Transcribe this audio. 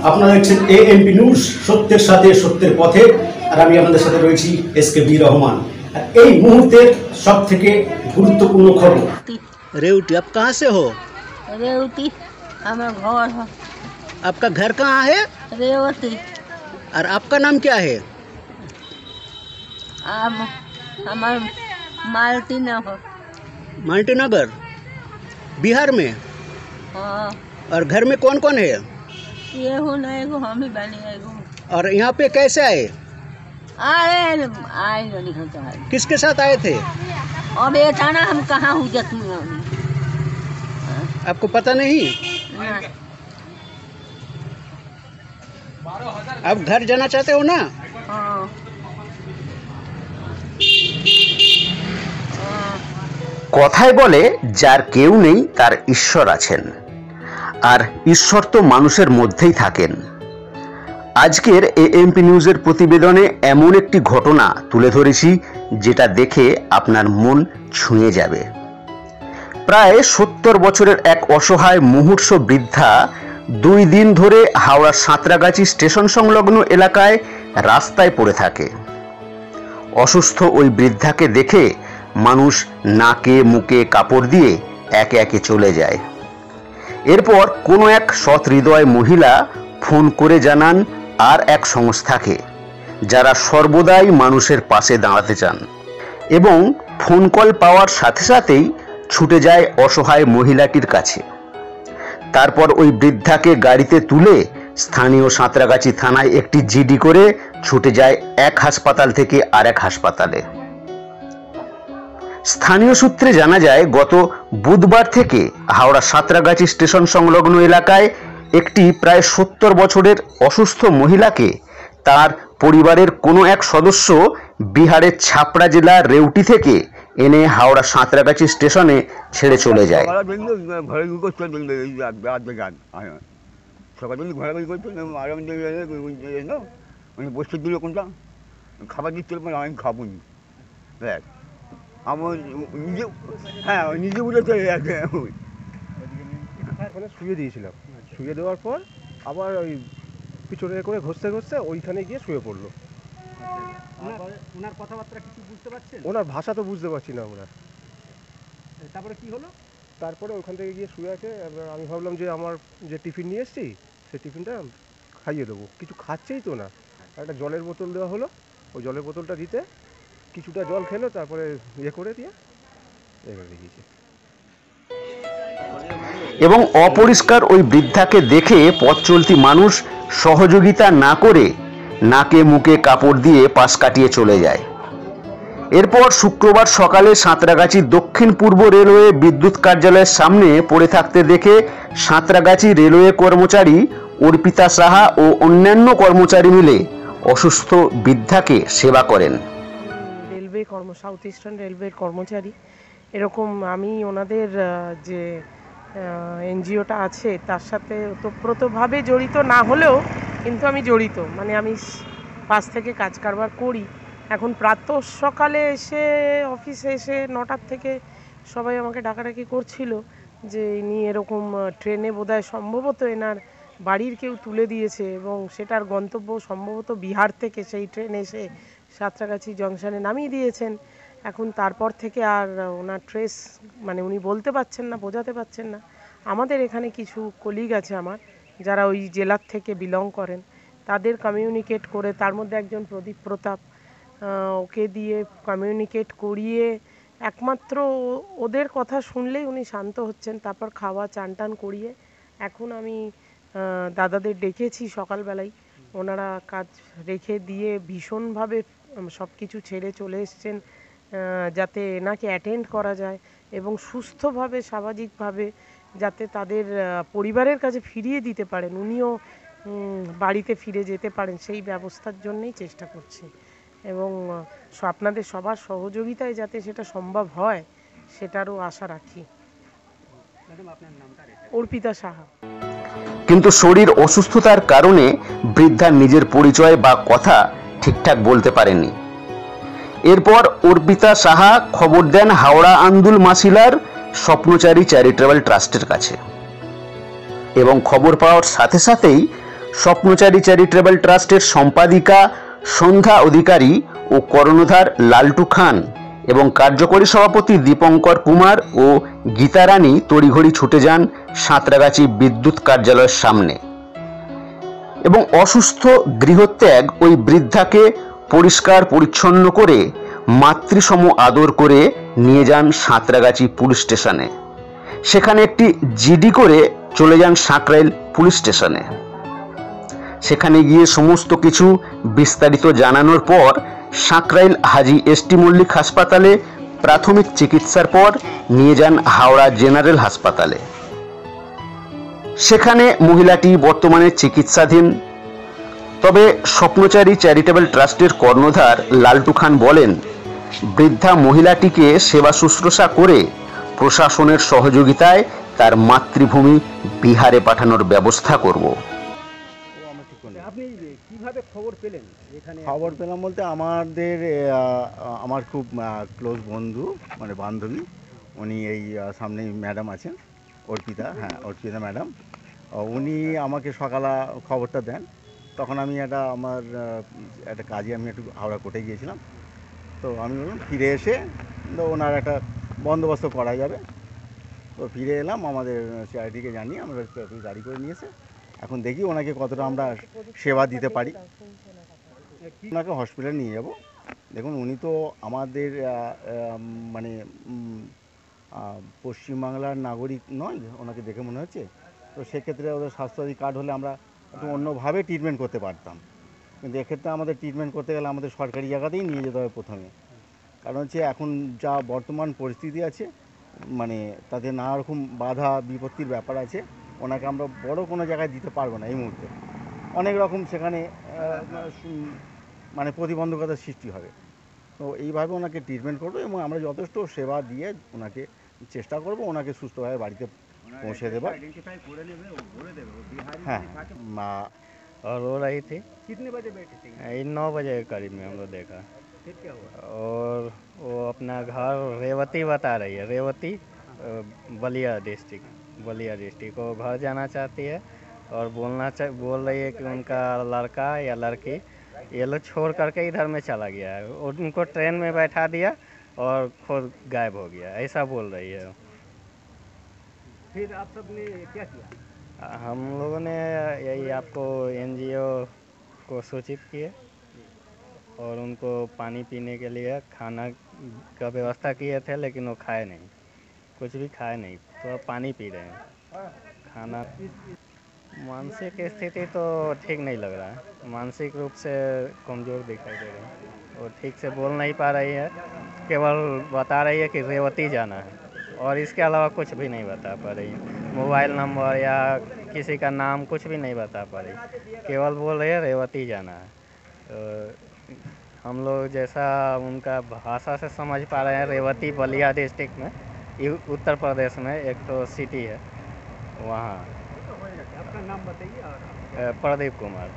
আপনারা দেখছেন AMP news, সত্যের সাথে সত্যের পথে। আর আমি আপনাদের সাথে রয়েছি SKB রহমান। আর এই মুহূর্তের সবথেকে গুরুত্বপূর্ণ খবর। रेवती, आप कहाँ से हो? रेवती हमारा घर है। आपका घर कहाँ है? रेवती। और आपका नाम क्या है? हमारा मालती नगर। माल्टी नगर, बिहार में। हाँ। और घर में कौन कौन है? ये हो नहीं गो, हम ही बने गो। और यहाँ पे कैसे आए? अरे आए नहीं होता है। किसके साथ आए थे? अब ये था ना, हम कहाँ हुजत में आपको पता नहीं? आप घर जाना चाहते हो ना? हाँ। কথায় বলে যার কেউ নেই তার ঈশ্বর আছেন, আর ঈশ্বর তো মানুষের মধ্যেই থাকেন। আজকের এএমপি নিউজের প্রতিবেদনে এমন একটি ঘটনা তুলে ধরেছি যেটা দেখে আপনার মন ছুঁয়ে যাবে। প্রায় 70 বছরের এক অসহায় মুমূর্ষ বৃদ্ধা 2 দিন ধরে হাওড়ার সাঁতরাগাছি স্টেশন সংলগ্ন এলাকায় রাস্তায় পড়ে থাকে। অসুস্থ ওই বৃদ্ধাকে দেখে মানুষ নাকে মুখে কাপড় দিয়ে একে একে চলে যায়। এরপর কোনো এক সৎ হৃদয় মহিলা ফোন করে জানান আর এক সংস্থাকে, যারা সর্বদাই মানুষের পাশে দাঁড়াতে চান, এবং ফোন কল পাওয়ার সাথে সাথেই ছুটে যায় অসহায় মহিলাটির কাছে। তারপর ওই বৃদ্ধাকে গাড়িতে তুলে স্থানীয় সাঁতরাগাছি থানায় একটি জিডি করে ছুটে যায় এক হাসপাতাল থেকে আরেক হাসপাতালে। স্থানীয় সূত্রে জানা যায়, গত বুধবার থেকে হাওড়া সাঁতরাগাছি স্টেশন সংলগ্ন এলাকায় একটি প্রায় 70 বছরের অসুস্থ মহিলাকে তার পরিবারের কোনো এক সদস্য বিহারের ছাপড়া জেলার রেউটি থেকে এনে হাওড়া সাঁতরাগাছি স্টেশনে ছেড়ে চলে যায়। খাবার দিতে আমি খাবো নি, আমার নিজে, হ্যাঁ নিজে বলেছে ওখানে শুয়ে দিয়েছিলাম। শুয়ে দেওয়ার পর আবার ওই পিছনে করে ঘষতে ঘষতে ওইখানে গিয়ে শুয়ে পড়লো। ওনার কথাবার্তা কিছু বুঝতে পারছেন? ওনার ভাষা তো বুঝতে পারছি না আমরা। তারপরে কি হলো? তারপরে ওখান থেকে গিয়ে শুয়ে আছে। আমি ভাবলাম যে আমার যে টিফিন নিয়ে এসেছি সেই টিফিনটা খাইয়ে দেবো, কিছু খাচ্ছেই তো না। একটা জলের বোতল দেওয়া হলো, ওই জলের বোতলটা দিতে কিছুটা জল খেলো, তারপরে ইয়ে করে দিয়ে এভাবে দিয়েছে। এবং অপরিষ্কার ওই বৃদ্ধাকে দেখে পথ চলতি মানুষ সহযোগিতা না করে নাকে মুখে কাপড় দিয়ে পাশ কাটিয়ে চলে যায়। এরপর শুক্রবার সকালে সাঁতরাগাছি দক্ষিণ পূর্ব রেলওয়ে বিদ্যুৎ কার্যালয়ের সামনে পড়ে থাকতে দেখে সাঁতরাগাছি রেলওয়ে কর্মচারী অর্পিতা সাহা ও অন্যান্য কর্মচারী মিলে অসুস্থ বৃদ্ধাকে সেবা করেন। রেলওয়ে সাউথ ইস্টার্ন রেলওয়ের কর্মচারী। এরকম আমি ওনাদের যে এনজিওটা আছে তার সাথে ওতপ্রোতভাবে জড়িত না হলেও কিন্তু আমি জড়িত, মানে আমি পাশ থেকে কাজ কারবার করি। এখন প্রাতঃ সকালে এসে অফিসে এসে 9টার থেকে সবাই আমাকে ডাকাডাকি করছিল যে ইনি এরকম ট্রেনে বোধহয় সম্ভবত এনার বাড়ির কেউ তুলে দিয়েছে, এবং সেটার গন্তব্য সম্ভবত বিহার থেকে সেই ট্রেন এসে সাঁতরাগাছি জংশনে নামিয়ে দিয়েছেন। এখন তারপর থেকে আর ওনার ট্রেস, মানে উনি বলতে পারছেন না, বোঝাতে পারছেন না। আমাদের এখানে কিছু কলিগ আছে আমার, যারা ওই জেলার থেকে বিলং করেন, তাদের কমিউনিকেট করে, তার মধ্যে একজন প্রদীপ প্রতাপ, ওকে দিয়ে কমিউনিকেট করিয়ে একমাত্র ওদের কথা শুনলেই উনি শান্ত হচ্ছেন। তারপর খাওয়া চান টান করিয়ে এখন আমি দাদাদের ডেকেছি সকালবেলায়, ওনারা কাজ রেখে দিয়ে ভীষণভাবে সব কিছু ছেড়ে চলে এসছেন যাতে এনাকে অ্যাটেন্ড করা যায় এবং সুস্থভাবে সামাজিকভাবে যাতে তাদের পরিবারের কাছে ফিরিয়ে দিতে পারেন, উনিও বাড়িতে ফিরে যেতে পারেন, সেই ব্যবস্থার জন্যই চেষ্টা করছি। এবং আপনাদের সবার সহযোগিতায় যাতে সেটা সম্ভব হয় সেটারও আশা রাখি। অর্পিতা সাহা। কিন্তু শরীর অসুস্থতার কারণে বৃদ্ধা নিজের পরিচয় বা কথা ঠিকঠাক বলতে পারেননি। এরপর অর্পিতা সাহা খবর দেন হাওড়া আন্দুল মাসিলার স্বপ্নচারী চ্যারিটেবল ট্রাস্টের কাছে, এবং খবর পাওয়ার সাথে সাথেই স্বপ্নচারী চ্যারিটেবল ট্রাস্টের সম্পাদিকা সন্ধ্যা অধিকারী ও কর্ণধার লালটু খান এবং কার্যকরী সভাপতি দীপঙ্কর কুমার ও গীতারানী তড়িঘড়ি ছুটে যান সাঁতরাগাছি বিদ্যুৎ কার্যালয়ের সামনে এবং অসুস্থ গৃহত্যাগ ওই বৃদ্ধাকে পরিষ্কার পরিচ্ছন্ন করে মাতৃসম আদর করে নিয়ে যান সাঁতরাগাছি পুলিশ স্টেশনে। সেখানে একটি জিডি করে চলে যান সাঁকরাইল পুলিশ স্টেশনে। সেখানে গিয়ে সমস্ত কিছু বিস্তারিত জানানোর পর সাঁকরাইল হাজী এসটি মল্লিক হাসপাতালে প্রাথমিক চিকিৎসার পর নিয়ে যান হাওড়া জেনারেল হাসপাতালে। সেখানে মহিলাটি বর্তমানে চিকিৎসাধীন। তবে স্বপ্নচারী চ্যারিটেবল ট্রাস্টের কর্ণধার লালটু খান বলেন, বৃদ্ধা মহিলাটিকে সেবা শুশ্রূষা করে প্রশাসনের সহযোগিতায় তার মাতৃভূমি বিহারে পাঠানোর ব্যবস্থা করব। আপনি কিভাবে খবর পেলেন এখানে? খবর পেলাম বলতে আমার খুব ক্লোজ বন্ধু মানে বান্ধবী, উনি এই সামনেই ম্যাডাম আছেন অর্পিতা, হ্যাঁ অর্পিতা ম্যাডাম, উনি আমাকে সকালে খবরটা দেন। তখন আমি আমার একটা কাজে আমি একটু হাওড়া কোর্টে গিয়েছিলাম। তো আমি বললাম ফিরে এসে তো ওনার একটা বন্দোবস্ত করা যাবে। তো ফিরে এলাম, আমাদের চ্যারিটিকে জানিয়ে আমরা একটু গাড়ি করে নিয়েছে। এখন দেখি ওনাকে কতটা আমরা সেবা দিতে পারি। ওনাকে হসপিটালে নিয়ে যাব। দেখুন উনি তো আমাদের মানে পশ্চিমবাংলার নাগরিক নয়, ওনাকে দেখে মনে হচ্ছে। তো সেক্ষেত্রে ওদের স্বাস্থ্যসাথী কার্ড হলে আমরা একটু অন্যভাবে ট্রিটমেন্ট করতে পারতাম, কিন্তু এক্ষেত্রে আমাদের ট্রিটমেন্ট করতে গেলে আমাদের সরকারি জায়গাতেই নিয়ে যেতে হবে প্রথমে। কারণ হচ্ছে এখন যা বর্তমান পরিস্থিতি আছে, মানে তাতে নানা রকম বাধা বিপত্তির ব্যাপার আছে। ওনাকে আমরা বড় কোনো জায়গায় দিতে পারবো না এই মুহূর্তে, অনেক রকম সেখানে মানে প্রতিবন্ধকতার সৃষ্টি হবে। তো এইভাবে ওনাকে ট্রিটমেন্ট করবো এবং আমরা যথেষ্ট সেবা দিয়ে ওনাকে চেষ্টা করব ওনাকে সুস্থভাবে বাড়িতে পৌঁছে দেবো। हाँ और रो रही थी। कितने बजे बैठे थे? 9 बजे के करीब में हम लोग देखा। फिर क्या हुआ? और वो अपना घर रेवती बता रही है, रेवती बलिया डिस्ट्रिक्ट वो घर जाना चाहती है और बोल रही है कि उनका लड़का या लड़की ये लोग छोड़ करके इधर में चला गया है, उनको ट्रेन में बैठा दिया और खुद गायब हो गया, ऐसा बोल रही है। फिर आप सब ने क्या किया? हम लोगों ने यही आपको एनजीओ को सूचित किए और उनको पानी पीने के लिए खाना का व्यवस्था किए थे, लेकिन वो खाए नहीं, कुछ भी खाए नहीं, तो अब पानी पी रहे हैं। खाना मानसिक स्थिति तो ठीक नहीं लग रहा है, मानसिक रूप से कमज़ोर दिखाई दे रही है। वो ठीक से बोल नहीं पा रही है, केवल बता रही है कि रेवती जाना है और इसके अलावा कुछ भी नहीं बता पा रही है। मोबाइल नंबर या किसी का नाम कुछ भी नहीं बता पा रही, केवल बोल रही है रेवती जाना है। हम लोग जैसा उनका भाषा से समझ पा रहे हैं, रेवती बलिया डिस्ट्रिक्ट में उत्तर प्रदेश में एक तो सिटी है वहाँ। आपका नाम बताइए। प्रदीप कुमार।